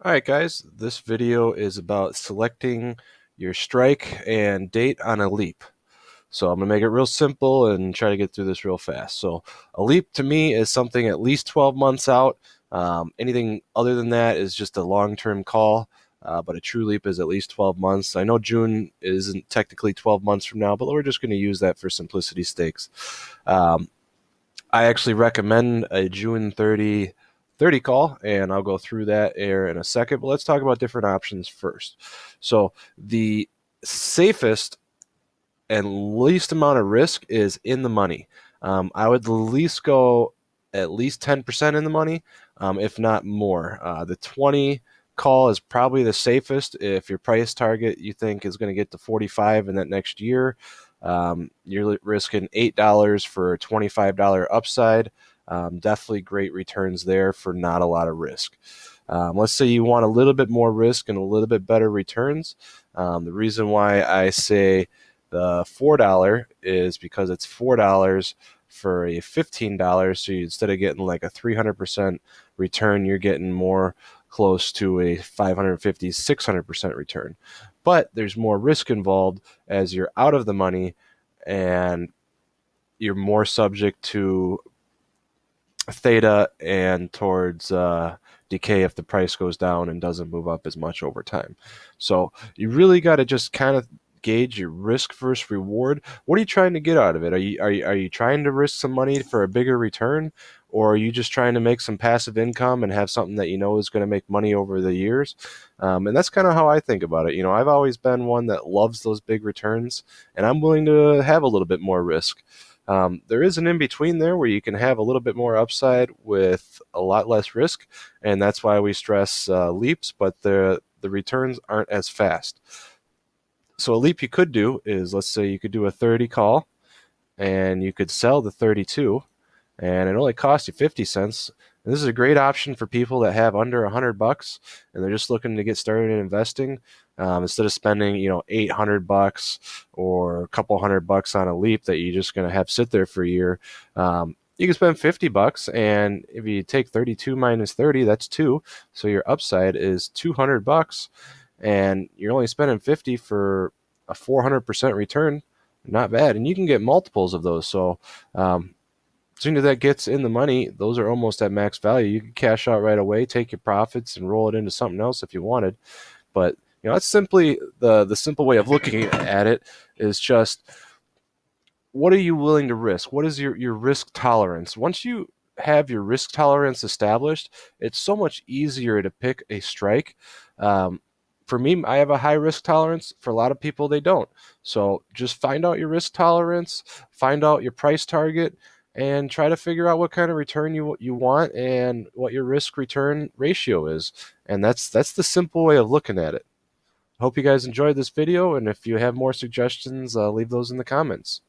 Alright guys, this video is about selecting your strike and date on a leap. So I'm going to make it real simple and try to get through this real fast. So a leap to me is something at least 12 months out. Anything other than that is just a long-term call, but a true leap is at least 12 months. I know June isn't technically 12 months from now, but we're just going to use that for simplicity's sakes. Um, I actually recommend a June 30 call, and I'll go through that here in a second. But let's talk about different options first. So the safest and least amount of risk is in the money. I would at least go at least 10% in the money, if not more. The 20 call is probably the safest if your price target you think is going to get to 45 in that next year. You're risking $8 for a $25 upside. Definitely great returns there for not a lot of risk. Let's say you want a little bit more risk and a little bit better returns. The reason why I say the $4 is because it's $4 for a $15. So instead of getting like a 300% return, you're getting more close to a 550, 600% return. But there's more risk involved as you're out of the money and you're more subject to theta and towards decay if the price goes down and doesn't move up as much over time. So you really got to just kind of gauge your risk versus reward. What are you trying to get out of it? Are you trying to risk some money for a bigger return, or are you just trying to make some passive income and have something that you know is going to make money over the years? And that's kind of how I think about it. You know, I've always been one that loves those big returns, and I'm willing to have a little bit more risk. There is an in-between there where you can have a little bit more upside with a lot less risk, and that's why we stress leaps, but the returns aren't as fast. So a leap you could do is, let's say you could do a 30 call, and you could sell the 32, and it only costs you 50 cents. And this is a great option for people that have under $100 and they're just looking to get started in investing. Instead of spending, 800 bucks or a couple $100 on a leap that you're just going to have sit there for a year, you can spend 50 bucks, and if you take 32 minus 30, that's 2. So your upside is 200 bucks, and you're only spending 50 for a 400% return. Not bad, and you can get multiples of those. So as soon as that gets in the money, those are almost at max value. You can cash out right away, take your profits, and roll it into something else if you wanted. But that's simply the simple way of looking at it is just, what are you willing to risk? What is your risk tolerance? Once you have your risk tolerance established, it's so much easier to pick a strike. For me, I have a high risk tolerance. For a lot of people, they don't. So just find out your risk tolerance, find out your price target, and try to figure out what kind of return you want and what your risk return ratio is. And that's the simple way of looking at it. Hope you guys enjoyed this video, and if you have more suggestions, leave those in the comments.